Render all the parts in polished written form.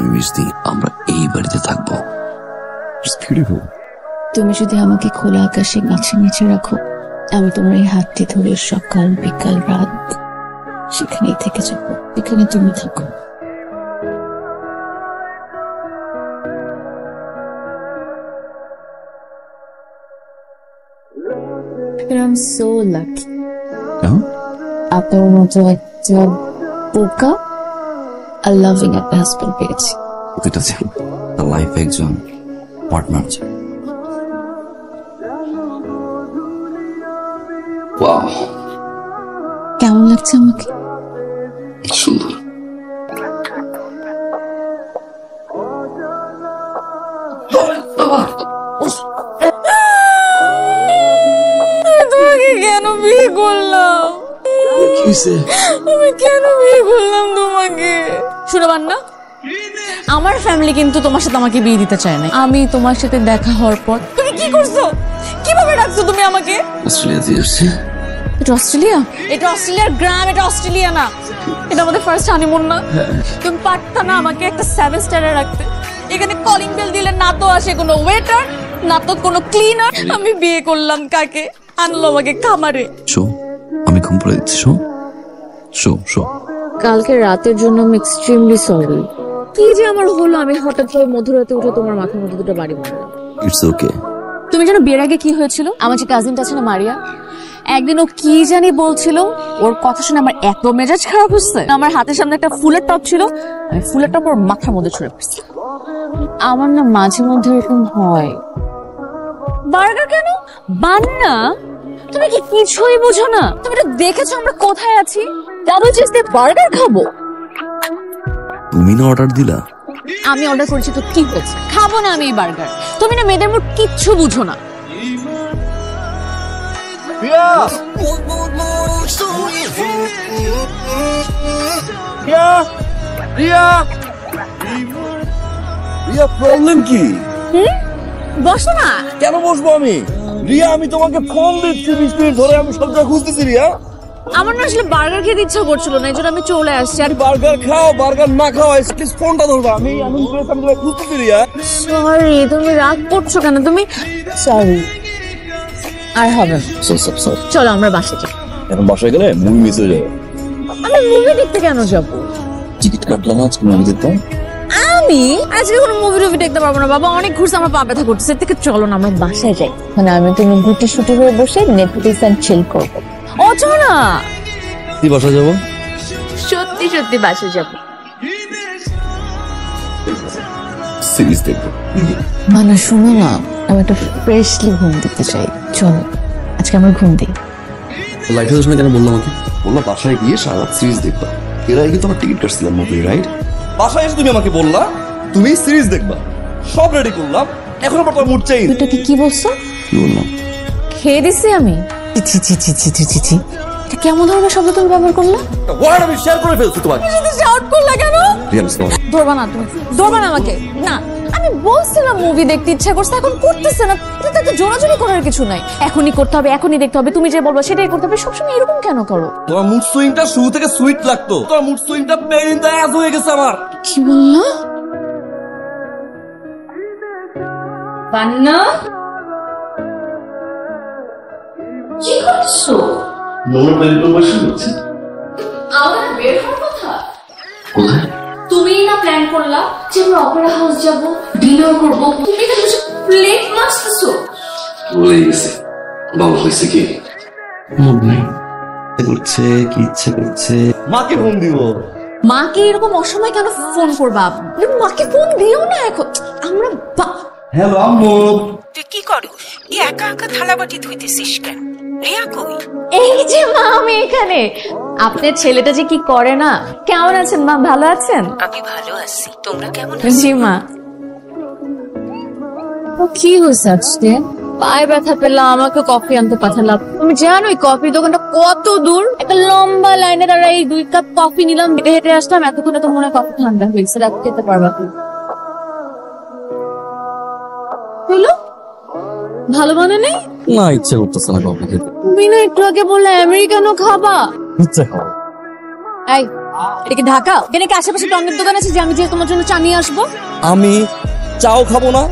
আমি মিষ্টি আমরা এই বাড়িতে থাকবো। তুমি যদি আমাকে খোলা আকাশে গাছের নিচে রাখো, আমি তোমার এই হাতটি ধরে সকাল বিকাল রাত সেখানেই থেকে যাবো, এখানে তুমি থাকো। I'm so lucky. আপনার মতো একটা বোকা আর লাভিং একটা হাজবেন্ড পেয়েছি। এটা ছিল লাইফ একজন পার্টনার। ওয়াও, কেমন লাগছে আমাকে? সুন্দর। তোমাকে কেন বিয়ে করলাম? আমি কেন বিয়ে করলাম তোমাকে? শুনবান না, আমার ফ্যামিলি কিন্তু তোমার সাথে আমাকে বিয়ে দিতে চায় না। আমি তোমার সাথে দেখা হওয়ার পর তুমি কি করছো? কিভাবে ডাকছো তুমি আমাকে? অস্ট্রেলিয়া দিয়ে আসছে। এটা অস্ট্রেলিয়া? এটা অস্ট্রেলিয়ার গ্রাম, এটা অস্ট্রেলিয়া না। এটা আমাদের ফার্স্ট হানিমুন না? তুমি পারতা না আমাকে একটা 7 স্টারে রাখতে? এখানে কলিং বেল দিলে না তো আসে কোনো ওয়েটার, না তো কোনো ক্লিনার। আমি বিয়ে করলাম কাকে? আনলো আমাকে খামারে। শো, আমি ঘুম পড়ে দিচ্ছি। Show show show. কালকে রাতের জন্য আমি এক্সট্রিমলি সরি। কি যে আমার হলো, আমি হঠাৎ করে মধ্যরাতে উঠে তোমার মাথার মধ্যে দুটো বাড়ি মারলাম। It's okay. তুমি জানো বিয়ের আগে কি হয়েছিল? আমার যে কাজিনটা আছে না মারিয়া, একদিন ও কি জানি বলছিল, ওর কথা শুনে আমার এত মেজাজ খারাপ হচ্ছে। আমার হাতের সামনে একটা ফুলের টপ ছিল, আমি ফুলের টপ ওর মাথার মধ্যে ছুঁড়ে পড়ছি। আমার না মাঝে মধ্যে এরকম হয়। বার্গার কেন? বান্না? তুমি কি কিছুই বুঝো না? তুমি তো দেখেছো আমরা কোথায় আছি। ডাবল চিজ দিয়ে বার্গার খাবো? তুমি না অর্ডার দিলা? আমি অর্ডার করেছি তো কি হয়েছে? খাবো না আমি এই বার্গার। তুমি না মেয়েদের মুড কিচ্ছু বুঝো না। প্রবলেম কি? বসো না। কেন বসবো আমি? রিয়া, আমি তোমাকে ফোন দিচ্ছি 20 মিনিট ধরে, আমি সব জায়গায় খুঁজতেছি। রিয়া, আমার না আসলে বার্গার খেতে ইচ্ছা করছিল না, এই জন্য আমি চলে আসছি। আর বার্গার খাও, বার্গার না খাও, প্লিজ ফোনটা ধরবা। আমি তোমাকে খুঁজতেছি। রিয়া, সরি, তুমি রাগ করছো কেন? তুমি সরি। আর হবে না। চলো আমরা বাসায় যাই। এখন বাসায় গেলে মুভি মিস হয়ে যাবে। আমি মুভি দেখতে কেন যাবো? টিকিট কাটলাম আজকে মুভি দেখতাম। আমি আজকে কোনো মুভি দেখতে পারবো না বাবা, অনেক ঘুরছে, আমার পা ব্যথা করতেছে। এর থেকে চলো না আমরা বাসায় যাই। মানে আমি তুমি গুটি শুটি হয়ে বসে নেটফ্লিক্স এন্ড চিল করবো। ও চলো না। কি বাসায় যাবো? সত্যি সত্যি বাসায় যাবো। সিরিজ দেখবো। মানে শোনো না, আমি একটা ফ্রেশলি ঘুম দিতে চাই। চলো আজকে আমার ঘুম দিই। লাইট হাউস কেন বললাম? আমাকে বললাম বাসায় গিয়ে সারা সিরিজ দেখবা। এর আগে তো আমার টিকিট কাটছিলাম মুভি, রাইট? বাসায় এসে তুমি আমাকে বললা তুমি সিরিজ দেখবা, সব রেডি করলাম, এখন আবার তোমার মুড চেঞ্জ। এটা কি বলছো? কি বললাম? খেয়ে দিছি আমি? ছি ছি ছি ছি ছি ছি ছি, এটা কেমন ধরনের শব্দ তুমি ব্যবহার করলে? ওয়ার্ড আমি শেয়ার করে ফেলছি তোমাকে। তুমি শাউট করলা কেন? রিয়ালিস না। ধরবা না তুমি, ধরবা না আমাকে। না, আমি বলছিলাম মুভি দেখতে ইচ্ছা করছে, এখন করতেছে না। এটা তো একটা জোরাজোরি করার কিছু নাই। এখনই করতে হবে, এখনই দেখতে হবে, তুমি যে বলবা সেটাই করতে হবে। সবসময় এরকম কেন করো? তোমার মুড সুইংটা শুরু থেকে সুইট লাগতো, তোমার মুড সুইংটা পেইন ইন দ্য অ্যাস হয়ে গেছে আমার। কি বললা? বান্না, কি করছো? নোংরা প্লেট বসে হচ্ছে। আমাদের বের হওয়ার কথা কোথায়? তুমি না প্ল্যান করলা যে আমরা অপেরা হাউস যাব, ডিনার করব। তুমি এখানে বসে প্লেট মাজতেছো। বলে গেছে বাবা হয়েছে কি মুড নাই, করছে কি ইচ্ছে করছে। মাকে ফোন দিব। মাকে এরকম অসময় কেন ফোন করবা? মাকে ফোন দিও না এখন। আমরা হ্যালো আম্মু। তুই কি করস? একা একা থালাবাটি ধুইতেছিস কেন? রিয়া কই? এই যে মা, আমি এখানে। আপনার ছেলেটা যে কি করে না। কেমন আছেন মা? ভালো আছেন? আমি ভালো আছি, তোমরা কেমন জি আছো? মা। ও কি হয়েছে আজকে? পায়ে ব্যথা পেলাম, আমাকে কফি আনতে পাঠালাম। তুমি জানো ওই কফির দোকানটা কত দূর? একটা লম্বা লাইনে দাঁড়ায় এই 2 কাপ কফি নিলাম, হেঁটে হেঁটে আসলাম। এতক্ষণে তো মনে হয় কফি ঠান্ডা হয়েছে, রাত খেতে পারবা তুমি। হলো ভালো মানে নেই? না, ইচ্ছে করতেছে না কফি খেতে। তুমি না একটু আগে বললে আমেরিকানো খাবা। ইচ্ছে খাও। এই এটা কি ঢাকা? এখানে কি আশেপাশে টনের দোকান আছে যে আমি যে তোমার জন্য চা নিয়ে আসবো? আমি চাও খাবো না,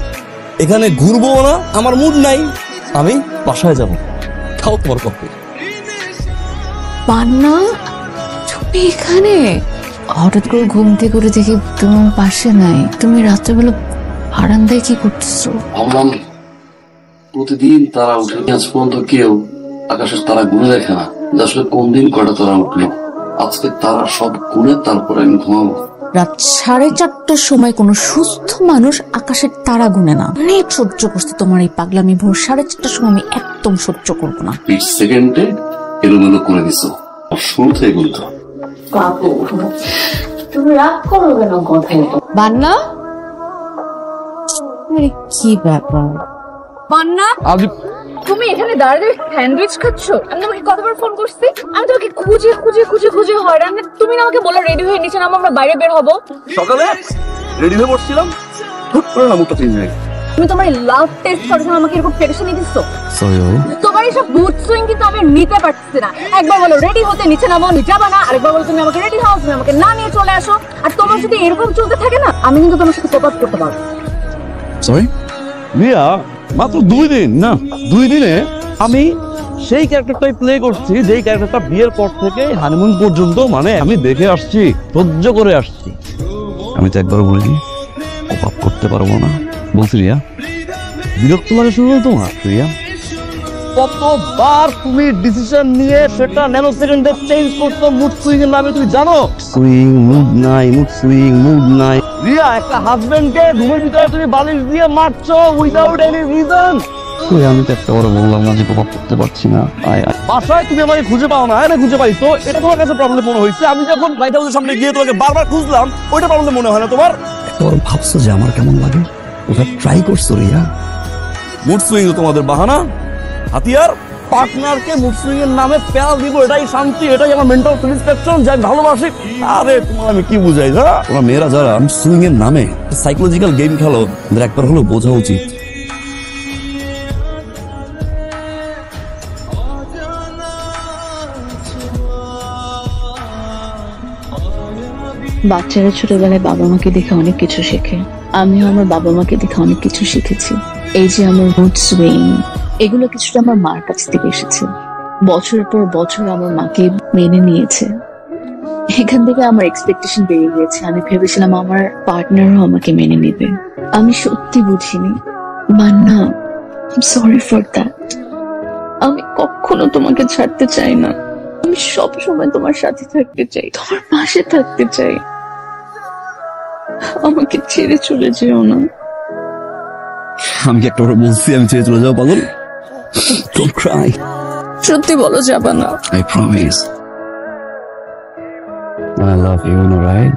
এখানে ঘুরবো না, আমার মুড নাই, আমি বাসায় যাব। খাও তোমার কফি। পান্না, তুমি এখানে? হঠাৎ করে ঘুম থেকে উঠে দেখি তুমি আমার পাশে নাই। তুমি রাত্রেবেলা বারান্দায় কি করতেছো? ভাবলাম প্রতিদিন তারা উঠে আজ পর্যন্ত কেউ আকাশের তারা গুনে দেখে না, যে আসলে কোন দিন কয়টা তারা উঠলো। আজকে তারা সব গুনে তারপরে আমি ঘুমাবো। রাত 4:30টার সময় কোনো সুস্থ মানুষ আকাশের তারা গুনে না। অনেক সহ্য করছি তোমার এই পাগলামি। ভোর 4:30টার সময় আমি একদম সহ্য করবো না। 20 সেকেন্ডে এলোমেলো করে দিছো, আর শুরু থেকে গুনতো। তুমি রাগ করো কেন? কথা বান্না, আরে কি ব্যাপার বান্না? তুমি এখানে দাঁড়িয়ে স্যান্ডউইচ খাচ্ছ? আমি তোমাকে কতবার ফোন করছি, আমি তোমাকে খুঁজে খুঁজে খুঁজে খুঁজে হয়রান। তুমি না আমাকে বলো রেডি হয়ে নিচে নামো, আমরা বাইরে বের হবো। সকালে রেডি হয়ে বসছিলাম, হুট করে না মুখটা চেঞ্জ হয়ে গেছে। তুমি তোমার লাভ টেস্ট করার জন্য আমাকে এরকম টেনশন দিচ্ছ। সরি বাবু। তোমার এইসব বুথ সুইং কিন্তু আমি নিতে পারছি না। একবার বলো রেডি হতে নিচে নামো, যাবা না। আরেকবার বলো তুমি আমাকে রেডি হও, তুমি আমাকে না নিয়ে চলে আসো। আর তোমার যদি এরকম চলতে থাকে না, আমি কিন্তু তোমার সাথে কোপ করতে পারবো। সরি রিয়া, মাত্র 2 দিন না, 2 দিনে আমি সেই ক্যারেক্টারটাই প্লে করছি যেই ক্যারেক্টারটা বিয়ের পর থেকে হানিমুন পর্যন্ত মানে আমি দেখে আসছি, সহ্য করে আসছি। আমি তো একবার বলিনি কোপ করতে পারবো না, বলছি রিয়া। বিরক্ত লাগে শুরু হলো তোমার রিয়া? কতবার তুমি ডিসিশন নিয়ে সেটা ন্যানো সেকেন্ডে চেঞ্জ করছো মুড সুইং এর নামে, তুমি জানো? সুইং মুড নাই, মুড সুইং মুড নাই। রিয়া, একটা হাজবেন্ডকে ঘুমের ভিতরে তুমি বালিশ দিয়ে মারছো উইদাউট এনি রিজন। আমি তো একটা বড় বললাম না যে প্রভাব করতে পারছি না। বাসায় তুমি আমাকে খুঁজে পাও না, আমি খুঁজে পাইছো, এটা তোমার কাছে প্রবলেম মনে হয়েছে। আমি যখন লাইট হাউসের সামনে গিয়ে তোমাকে বারবার খুঁজলাম, ওইটা প্রবলেম মনে হয় না তোমার? একবার ভাবছো যে আমার কেমন লাগে, ওটা ট্রাই করছো রিয়া? মুড সুইং তোমাদের বাহানা, হাতিয়ার। পার্টনারকে মুড সুইং এর নামে পেয়ার দিব, এটাই শান্তি, এটাই আমার মেন্টাল স্যাটিসফ্যাকশন, যাই ভালোবাসি। আরে তোমার আমি কি বুঝাই? তোমরা মেয়েরা যারা সুইং এর নামে সাইকোলজিক্যাল গেম খেলো, ওদের একবার হলো বোঝা উচিত। বাচ্চারা ছোটবেলায় বাবা মাকে দেখে অনেক কিছু শেখে। আমিও আমার বাবা মাকে দেখে অনেক কিছু শিখেছি। এই যে আমার মুড সুইং, এগুলো কিছুটা আমার মার কাছ থেকে এসেছে। বছরের পর বছর আমার মাকে মেনে নিয়েছে। এখান থেকে আমার এক্সপেকটেশন বেড়ে গিয়েছে। আমি ভেবেছিলাম আমার পার্টনারও আমাকে মেনে নেবে। আমি সত্যি বুঝিনি। Manna, sorry for that. আমি কখনো তোমাকে ছাড়তে চাই না। আমি সব সময় তোমার সাথে থাকতে চাই, তোমার পাশে থাকতে চাই। আমাকে ছেড়ে চলে যেও না। আমি কি একটা বলছি আমি ছেড়ে চলে যাবো? পাগল, ডোন্ট ক্রাই। সত্যি বলো যাবা না? I promise. I love you, right?